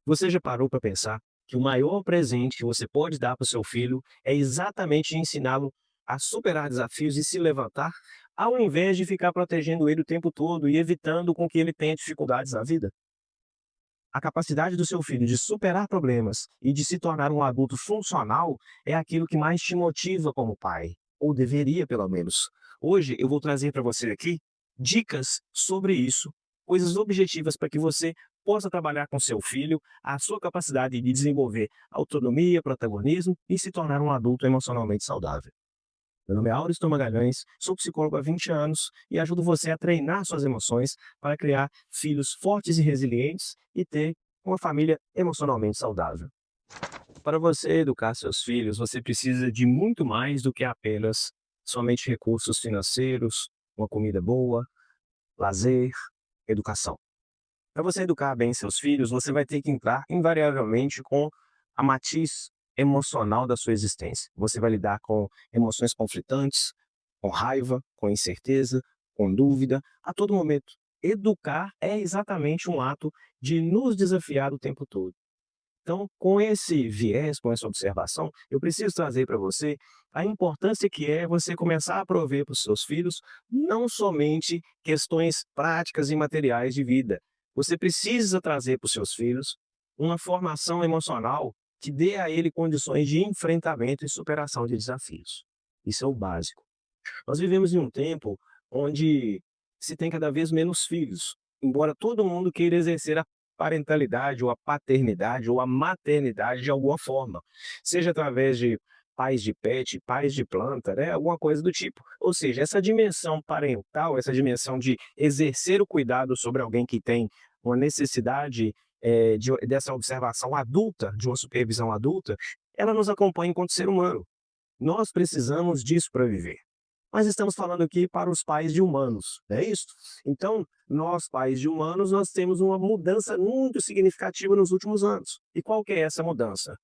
Você já parou para pensar que o maior presente que você pode dar para o seu filho é exatamente ensiná-lo a superar desafios e se levantar, ao invés de ficar protegendo ele o tempo todo e evitando com que ele tenha dificuldades na vida? A capacidade do seu filho de superar problemas e de se tornar um adulto funcional é aquilo que mais te motiva como pai, ou deveria pelo menos. Hoje eu vou trazer para você aqui dicas sobre isso, coisas objetivas para que você possa trabalhar com seu filho a sua capacidade de desenvolver autonomia, protagonismo e se tornar um adulto emocionalmente saudável. Meu nome é Auriston Magalhães, sou psicólogo há 20 anos e ajudo você a treinar suas emoções para criar filhos fortes e resilientes e ter uma família emocionalmente saudável. Para você educar seus filhos, você precisa de muito mais do que apenas somente recursos financeiros, uma comida boa, lazer, educação. Para você educar bem seus filhos, você vai ter que entrar invariavelmente com a matiz emocional da sua existência. Você vai lidar com emoções conflitantes, com raiva, com incerteza, com dúvida, a todo momento. Educar é exatamente um ato de nos desafiar o tempo todo. Então, com esse viés, com essa observação, eu preciso trazer para você a importância que é você começar a prover para os seus filhos não somente questões práticas e materiais de vida. Você precisa trazer para os seus filhos uma formação emocional que dê a ele condições de enfrentamento e superação de desafios. Isso é o básico. Nós vivemos em um tempo onde se tem cada vez menos filhos, embora todo mundo queira exercer a parentalidade ou a paternidade ou a maternidade de alguma forma, seja através de pais de pet, pais de planta, né, alguma coisa do tipo. Ou seja, essa dimensão parental, essa dimensão de exercer o cuidado sobre alguém que tem uma necessidade, dessa observação adulta, de uma supervisão adulta, ela nos acompanha enquanto ser humano. Nós precisamos disso para viver. Mas estamos falando aqui para os pais de humanos, não é isso? Então, nós pais de humanos, nós temos uma mudança muito significativa nos últimos anos. E qual que é essa mudança?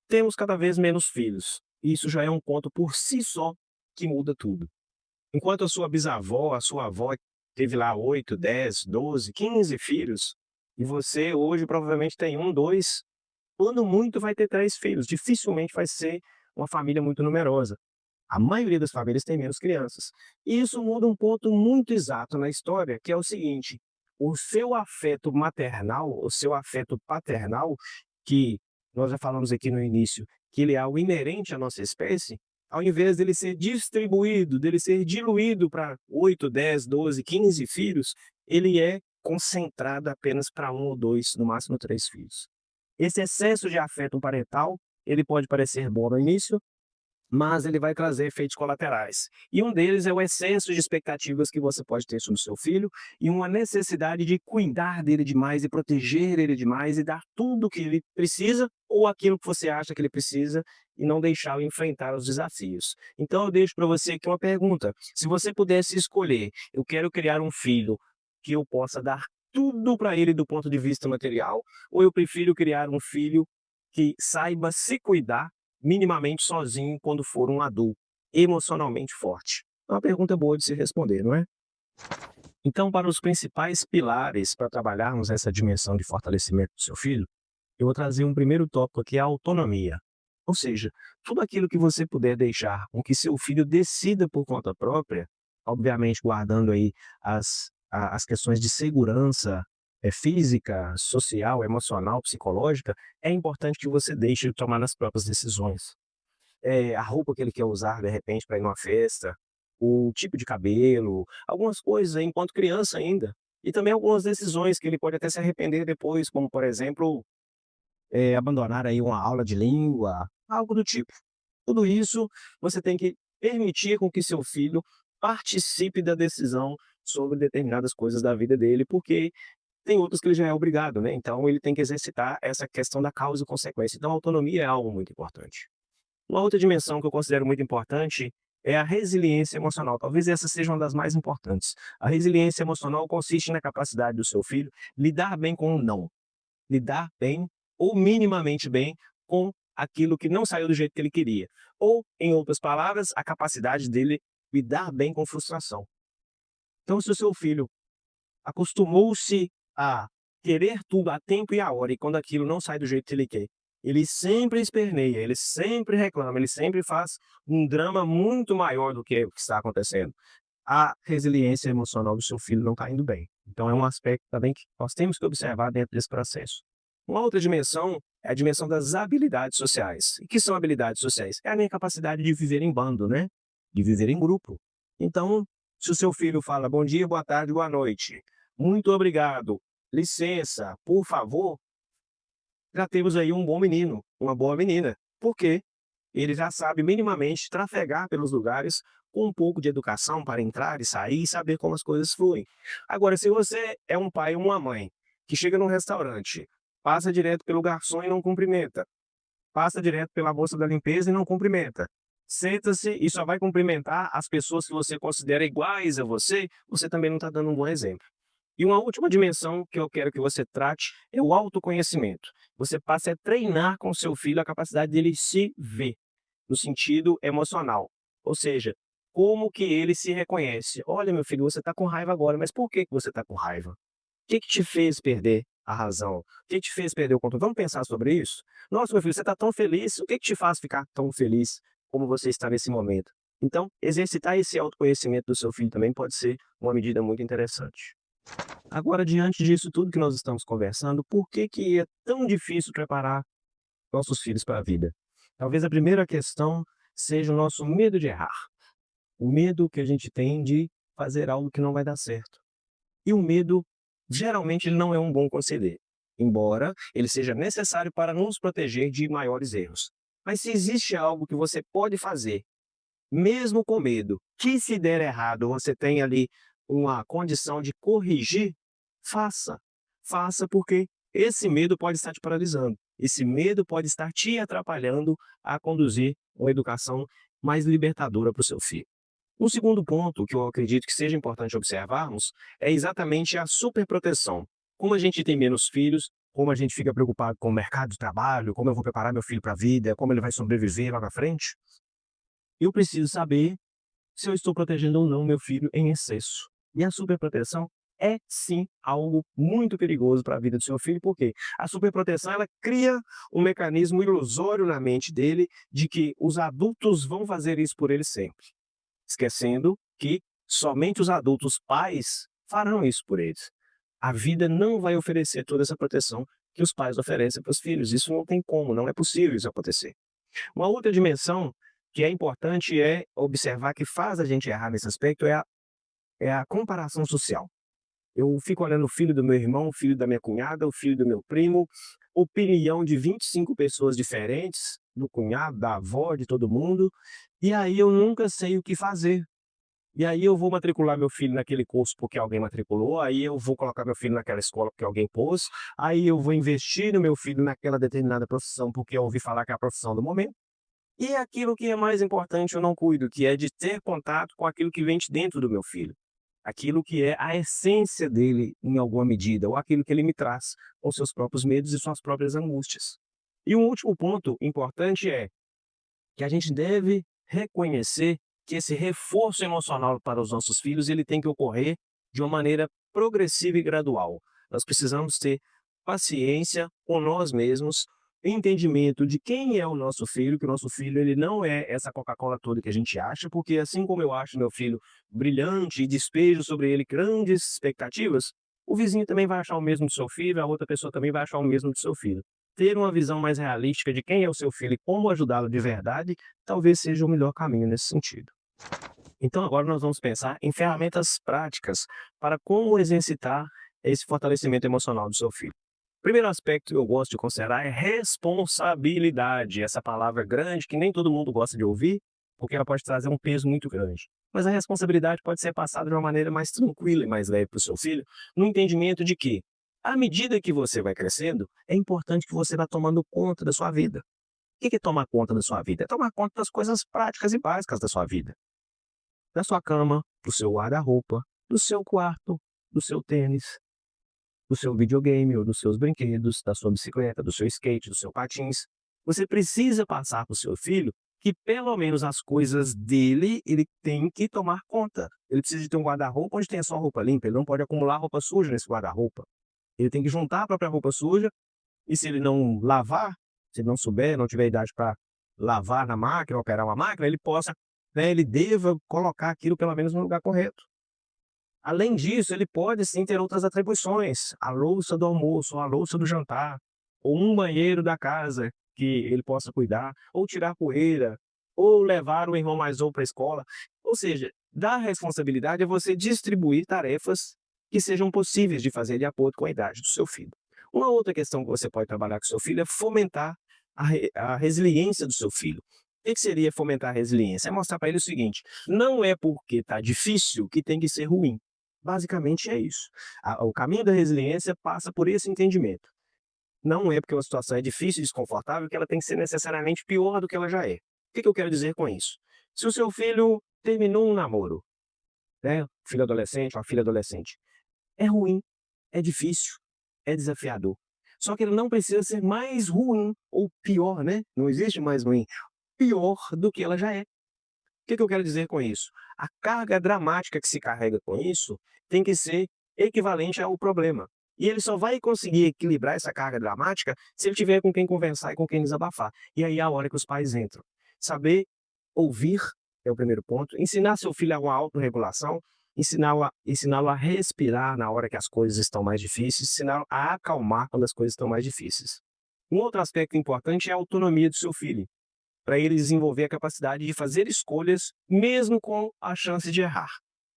Temos cada vez menos filhos. Isso já é um ponto por si só que muda tudo. Enquanto a sua bisavó, a sua avó teve lá 8, 10, 12, 15 filhos, e você hoje provavelmente tem um, dois, quando muito vai ter 3 filhos, dificilmente vai ser uma família muito numerosa. A maioria das famílias tem menos crianças. E isso muda um ponto muito exato na história, que é o seguinte: o seu afeto maternal, o seu afeto paternal, que nós já falamos aqui no início, que ele é algo inerente à nossa espécie, ao invés dele ser distribuído, dele ser diluído para 8, 10, 12, 15 filhos, ele é concentrado apenas para um ou 2, no máximo 3 filhos. Esse excesso de afeto parental, ele pode parecer bom no início, mas ele vai trazer efeitos colaterais. E um deles é o excesso de expectativas que você pode ter sobre o seu filho e uma necessidade de cuidar dele demais e proteger ele demais e dar tudo o que ele precisa ou aquilo que você acha que ele precisa e não deixá-lo enfrentar os desafios. Então eu deixo para você aqui uma pergunta: se você pudesse escolher, eu quero criar um filho que eu possa dar tudo para ele do ponto de vista material, ou eu prefiro criar um filho que saiba se cuidar minimamente sozinho quando for um adulto, emocionalmente forte? É uma pergunta boa de se responder, não é? Então, para os principais pilares para trabalharmos essa dimensão de fortalecimento do seu filho, eu vou trazer um primeiro tópico aqui, a autonomia. Ou seja, tudo aquilo que você puder deixar com que seu filho decida por conta própria, obviamente guardando aí as questões de segurança física, social, emocional, psicológica, é importante que você deixe ele tomar as próprias decisões. A roupa que ele quer usar, de repente, para ir numa festa, o tipo de cabelo, algumas coisas aí enquanto criança ainda. E também algumas decisões que ele pode até se arrepender depois, como, por exemplo, abandonar aí uma aula de língua, algo do tipo. Tudo isso você tem que permitir com que seu filho participe da decisão sobre determinadas coisas da vida dele, porque tem outras que ele já é obrigado, né, então ele tem que exercitar essa questão da causa e consequência. Então a autonomia é algo muito importante. Uma outra dimensão que eu considero muito importante é a resiliência emocional. Talvez essa seja uma das mais importantes. A resiliência emocional consiste na capacidade do seu filho lidar bem com o não, lidar bem ou minimamente bem com aquilo que não saiu do jeito que ele queria. Ou, em outras palavras, a capacidade dele lidar bem com frustração. Então, se o seu filho acostumou-se a querer tudo a tempo e a hora, e quando aquilo não sai do jeito que ele quer, ele sempre esperneia, ele sempre reclama, ele sempre faz um drama muito maior do que o que está acontecendo. A resiliência emocional do seu filho não está indo bem. Então é um aspecto também que nós temos que observar dentro desse processo. Uma outra dimensão é a dimensão das habilidades sociais. E o que são habilidades sociais? É a minha capacidade de viver em bando, né? De viver em grupo. Então, se o seu filho fala bom dia, boa tarde, boa noite, muito obrigado, licença, por favor, já temos aí um bom menino, uma boa menina. Por quê? Ele já sabe minimamente trafegar pelos lugares com um pouco de educação para entrar e sair e saber como as coisas fluem. Agora, se você é um pai ou uma mãe que chega num restaurante, passa direto pelo garçom e não cumprimenta, passa direto pela moça da limpeza e não cumprimenta, senta-se e só vai cumprimentar as pessoas que você considera iguais a você, você também não está dando um bom exemplo. E uma última dimensão que eu quero que você trate é o autoconhecimento. Você passe a treinar com seu filho a capacidade dele se ver no sentido emocional. Ou seja, como que ele se reconhece. Olha, meu filho, você está com raiva agora, mas por que que você está com raiva? O que que te fez perder a razão? O que te fez perder o controle? Vamos pensar sobre isso? Nossa, meu filho, você está tão feliz, o que que te faz ficar tão feliz como você está nesse momento? Então, exercitar esse autoconhecimento do seu filho também pode ser uma medida muito interessante. Agora, diante disso tudo que nós estamos conversando, por que que é tão difícil preparar nossos filhos para a vida? Talvez a primeira questão seja o nosso medo de errar. O medo que a gente tem de fazer algo que não vai dar certo. E o medo, geralmente, ele não é um bom conselheiro, embora ele seja necessário para nos proteger de maiores erros. Mas se existe algo que você pode fazer, mesmo com medo, que se der errado, você tem ali uma condição de corrigir, faça. Faça porque esse medo pode estar te paralisando. Esse medo pode estar te atrapalhando a conduzir uma educação mais libertadora para o seu filho. Um segundo ponto que eu acredito que seja importante observarmos é exatamente a superproteção. Como a gente tem menos filhos, como a gente fica preocupado com o mercado de trabalho, como eu vou preparar meu filho para a vida, como ele vai sobreviver lá na frente, eu preciso saber se eu estou protegendo ou não meu filho em excesso. E a superproteção é sim algo muito perigoso para a vida do seu filho, porque a superproteção ela cria um mecanismo ilusório na mente dele de que os adultos vão fazer isso por ele sempre, esquecendo que somente os adultos pais farão isso por eles. A vida não vai oferecer toda essa proteção que os pais oferecem para os filhos. Isso não tem como, não é possível isso acontecer. Uma outra dimensão que é importante é observar que faz a gente errar nesse aspecto é a comparação social. Eu fico olhando o filho do meu irmão, o filho da minha cunhada, o filho do meu primo, opinião de 25 pessoas diferentes, do cunhado, da avó, de todo mundo, e aí eu nunca sei o que fazer. E aí eu vou matricular meu filho naquele curso porque alguém matriculou, aí eu vou colocar meu filho naquela escola porque alguém pôs, aí eu vou investir no meu filho naquela determinada profissão porque eu ouvi falar que é a profissão do momento. E aquilo que é mais importante eu não cuido, que é de ter contato com aquilo que vem de dentro do meu filho. Aquilo que é a essência dele em alguma medida, ou aquilo que ele me traz, com seus próprios medos e suas próprias angústias. E um último ponto importante é que a gente deve reconhecer que esse reforço emocional para os nossos filhos, ele tem que ocorrer de uma maneira progressiva e gradual. Nós precisamos ter paciência com nós mesmos, entendimento de quem é o nosso filho, que o nosso filho ele não é essa Coca-Cola toda que a gente acha, porque assim como eu acho meu filho brilhante e despejo sobre ele grandes expectativas, o vizinho também vai achar o mesmo do seu filho, a outra pessoa também vai achar o mesmo do seu filho. Ter uma visão mais realística de quem é o seu filho e como ajudá-lo de verdade, talvez seja o melhor caminho nesse sentido. Então agora nós vamos pensar em ferramentas práticas para como exercitar esse fortalecimento emocional do seu filho. O primeiro aspecto que eu gosto de considerar é responsabilidade, essa palavra grande que nem todo mundo gosta de ouvir, porque ela pode trazer um peso muito grande. Mas a responsabilidade pode ser passada de uma maneira mais tranquila e mais leve para o seu filho, no entendimento de que, à medida que você vai crescendo, é importante que você vá tomando conta da sua vida. O que é tomar conta da sua vida? É tomar conta das coisas práticas e básicas da sua vida. Da sua cama, do seu guarda-roupa, do seu quarto, do seu tênis, do seu videogame ou dos seus brinquedos, da sua bicicleta, do seu skate, do seu patins. Você precisa passar para o seu filho que pelo menos as coisas dele, ele tem que tomar conta. Ele precisa de ter um guarda-roupa onde tem a sua roupa limpa, ele não pode acumular roupa suja nesse guarda-roupa. Ele tem que juntar a própria roupa suja e se ele não lavar, se ele não souber, não tiver idade para lavar na máquina, operar uma máquina, ele possa, né, ele deva colocar aquilo pelo menos no lugar correto. Além disso, ele pode sim ter outras atribuições, a louça do almoço, ou a louça do jantar, ou um banheiro da casa que ele possa cuidar, ou tirar poeira, ou levar o irmão mais novo para a escola. Ou seja, dar responsabilidade é você distribuir tarefas que sejam possíveis de fazer de acordo com a idade do seu filho. Uma outra questão que você pode trabalhar com seu filho é fomentar a resiliência do seu filho. O que que seria fomentar a resiliência? É mostrar para ele o seguinte: não é porque está difícil que tem que ser ruim. Basicamente é isso. O caminho da resiliência passa por esse entendimento. Não é porque uma situação é difícil e desconfortável que ela tem que ser necessariamente pior do que ela já é. O que que eu quero dizer com isso? Se o seu filho terminou um namoro, né, filho adolescente, uma filha adolescente, é ruim, é difícil, é desafiador. Só que ele não precisa ser mais ruim ou pior, né? Não existe mais ruim, pior do que ela já é. O que que eu quero dizer com isso? A carga dramática que se carrega com isso tem que ser equivalente ao problema. E ele só vai conseguir equilibrar essa carga dramática se ele tiver com quem conversar e com quem desabafar. E aí é a hora que os pais entram. Saber ouvir é o primeiro ponto. Ensinar seu filho a uma autorregulação, ensiná-lo a respirar na hora que as coisas estão mais difíceis, ensiná-lo a acalmar quando as coisas estão mais difíceis. Um outro aspecto importante é a autonomia do seu filho, para ele desenvolver a capacidade de fazer escolhas, mesmo com a chance de errar.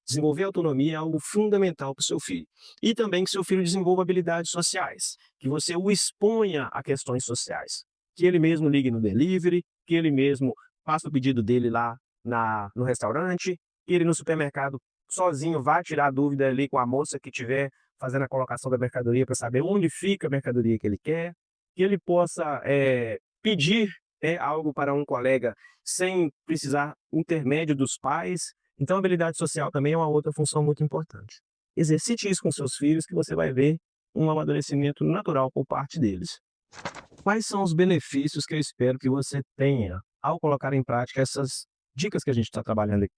Desenvolver autonomia é algo fundamental para o seu filho. E também que seu filho desenvolva habilidades sociais, que você o exponha a questões sociais. Que ele mesmo ligue no delivery, que ele mesmo faça o pedido dele lá no restaurante, que ele no supermercado sozinho vá tirar a dúvida ali com a moça que estiver fazendo a colocação da mercadoria para saber onde fica a mercadoria que ele quer, que ele possa pedir algo para um colega sem precisar intermédio dos pais. Então, a habilidade social também é uma outra função muito importante. Exercite isso com seus filhos que você vai ver um amadurecimento natural por parte deles. Quais são os benefícios que eu espero que você tenha ao colocar em prática essas dicas que a gente está trabalhando aqui?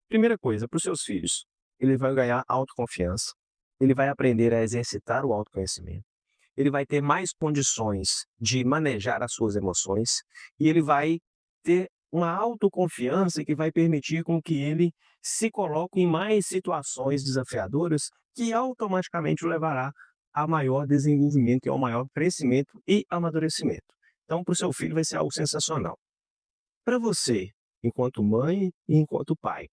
Primeira coisa, para os seus filhos, ele vai ganhar autoconfiança, ele vai aprender a exercitar o autoconhecimento, ele vai ter mais condições de manejar as suas emoções e ele vai ter uma autoconfiança que vai permitir com que ele se coloque em mais situações desafiadoras que automaticamente o levará a maior desenvolvimento e ao maior crescimento e amadurecimento. Então, para o seu filho vai ser algo sensacional. Para você, enquanto mãe e enquanto pai,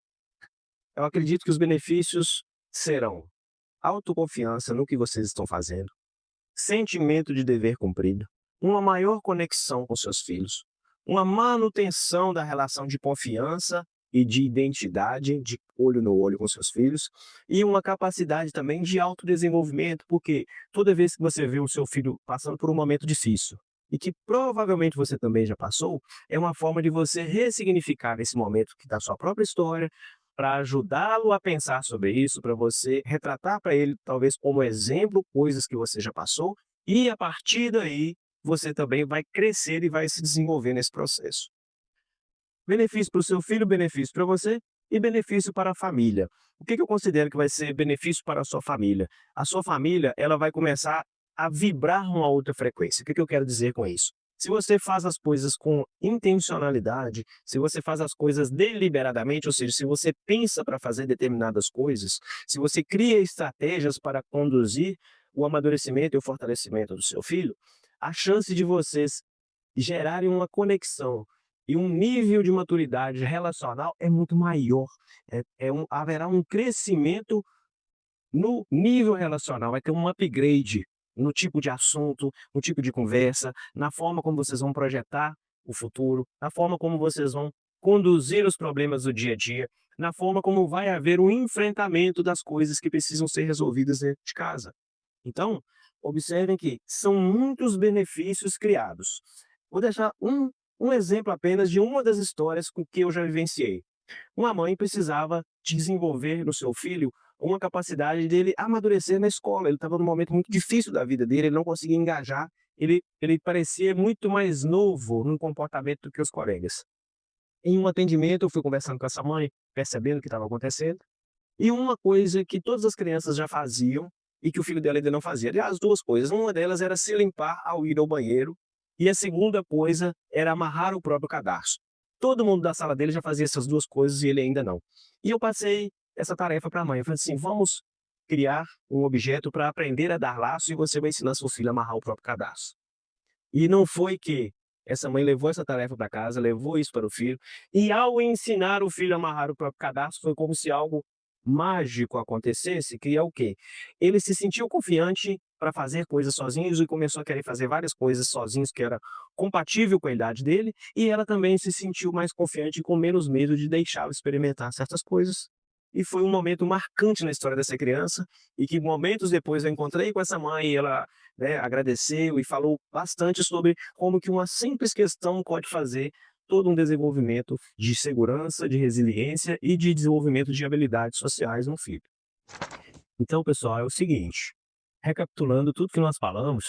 eu acredito que os benefícios serão autoconfiança no que vocês estão fazendo, sentimento de dever cumprido, uma maior conexão com seus filhos, uma manutenção da relação de confiança e de identidade, de olho no olho com seus filhos, e uma capacidade também de autodesenvolvimento, porque toda vez que você vê o seu filho passando por um momento difícil, e que provavelmente você também já passou, é uma forma de você ressignificar esse momento que da sua própria história, para ajudá-lo a pensar sobre isso, para você retratar para ele, talvez como exemplo, coisas que você já passou, e a partir daí você também vai crescer e vai se desenvolver nesse processo. Benefício para o seu filho, benefício para você e benefício para a família. O que que eu considero que vai ser benefício para a sua família? A sua família, ela vai começar a vibrar uma outra frequência. O que que eu quero dizer com isso? Se você faz as coisas com intencionalidade, se você faz as coisas deliberadamente, ou seja, se você pensa para fazer determinadas coisas, se você cria estratégias para conduzir o amadurecimento e o fortalecimento do seu filho, a chance de vocês gerarem uma conexão e um nível de maturidade relacional é muito maior. Haverá um crescimento no nível relacional, vai ter um upgrade no tipo de assunto, no tipo de conversa, na forma como vocês vão projetar o futuro, na forma como vocês vão conduzir os problemas do dia a dia, na forma como vai haver o enfrentamento das coisas que precisam ser resolvidas dentro de casa. Então, observem que são muitos benefícios criados. Vou deixar um exemplo apenas de uma das histórias com que eu já vivenciei. Uma mãe precisava desenvolver no seu filho uma capacidade dele amadurecer na escola. Ele estava num momento muito difícil da vida dele, ele não conseguia engajar, ele parecia muito mais novo no comportamento do que os colegas. Em um atendimento, eu fui conversando com essa mãe, percebendo o que estava acontecendo, e uma coisa que todas as crianças já faziam, e que o filho dela ainda não fazia. Aliás, 2 coisas, uma delas era se limpar ao ir ao banheiro, e a segunda coisa era amarrar o próprio cadarço. Todo mundo da sala dele já fazia essas 2 coisas e ele ainda não. E eu passei essa tarefa para a mãe, eu falei assim: "Vamos criar um objeto para aprender a dar laço e você vai ensinar seu filho a amarrar o próprio cadarço". E não foi que essa mãe levou essa tarefa para casa, levou isso para o filho, e ao ensinar o filho a amarrar o próprio cadarço, foi como se algo mágico acontecesse, que é o quê? Ele se sentiu confiante para fazer coisas sozinhos e começou a querer fazer várias coisas sozinhos, que era compatível com a idade dele, e ela também se sentiu mais confiante e com menos medo de deixá-lo experimentar certas coisas. E foi um momento marcante na história dessa criança, e que momentos depois eu encontrei com essa mãe e ela, né, agradeceu e falou bastante sobre como que uma simples questão pode fazer todo um desenvolvimento de segurança, de resiliência e de desenvolvimento de habilidades sociais no filho. Então, pessoal, é o seguinte, recapitulando tudo que nós falamos,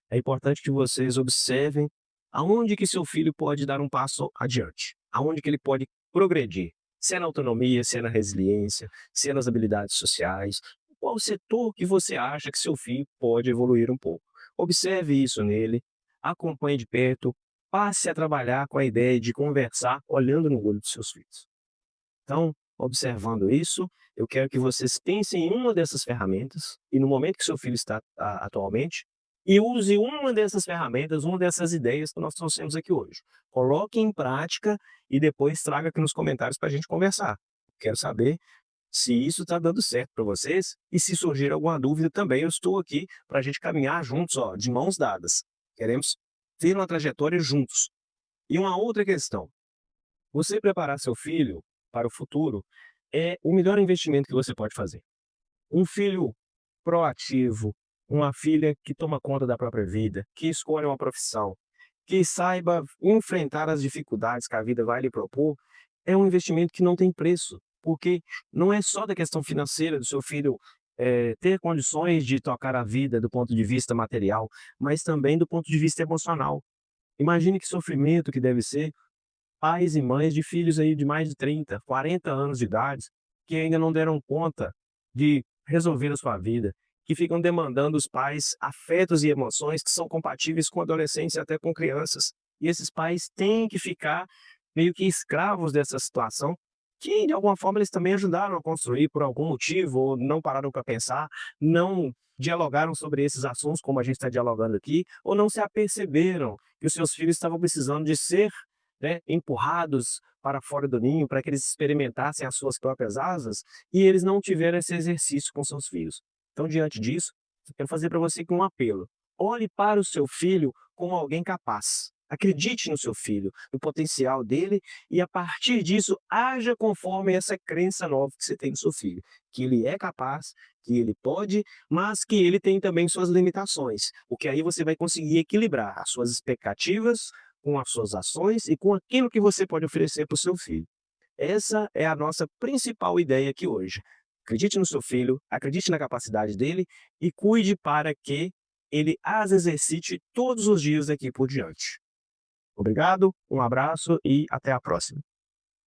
é importante que vocês observem aonde que seu filho pode dar um passo adiante, aonde que ele pode progredir, se é na autonomia, se é na resiliência, se é nas habilidades sociais, qual setor que você acha que seu filho pode evoluir um pouco. Observe isso nele, acompanhe de perto, passe a trabalhar com a ideia de conversar olhando no olho dos seus filhos. Então, observando isso, eu quero que vocês pensem em uma dessas ferramentas, e no momento que seu filho está atualmente, e use uma dessas ferramentas, uma dessas ideias que nós trouxemos aqui hoje. Coloque em prática e depois traga aqui nos comentários para a gente conversar. Quero saber se isso está dando certo para vocês e se surgir alguma dúvida também, eu estou aqui para a gente caminhar juntos, ó, de mãos dadas. Queremos ter uma trajetória juntos. E uma outra questão, você preparar seu filho para o futuro é o melhor investimento que você pode fazer. Um filho proativo, uma filha que toma conta da própria vida, que escolhe uma profissão, que saiba enfrentar as dificuldades que a vida vai lhe propor, é um investimento que não tem preço, porque não é só da questão financeira do seu filho ter condições de tocar a vida do ponto de vista material, mas também do ponto de vista emocional. Imagine que sofrimento que deve ser pais e mães de filhos aí de mais de 30, 40 anos de idade, que ainda não deram conta de resolver a sua vida, que ficam demandando os pais afetos e emoções que são compatíveis com adolescentes e até com crianças. E esses pais têm que ficar meio que escravos dessa situação, que de alguma forma eles também ajudaram a construir por algum motivo, ou não pararam para pensar, não dialogaram sobre esses assuntos como a gente está dialogando aqui, ou não se aperceberam que os seus filhos estavam precisando de ser, né, empurrados para fora do ninho, para que eles experimentassem as suas próprias asas, e eles não tiveram esse exercício com seus filhos. Então, diante disso, eu quero fazer para você aqui um apelo. Olhe para o seu filho como alguém capaz. Acredite no seu filho, no potencial dele, e a partir disso, haja conforme essa crença nova que você tem no seu filho, que ele é capaz, que ele pode, mas que ele tem também suas limitações, porque aí você vai conseguir equilibrar as suas expectativas com as suas ações e com aquilo que você pode oferecer para o seu filho. Essa é a nossa principal ideia aqui hoje. Acredite no seu filho, acredite na capacidade dele e cuide para que ele as exercite todos os dias daqui por diante. Obrigado, um abraço e até a próxima.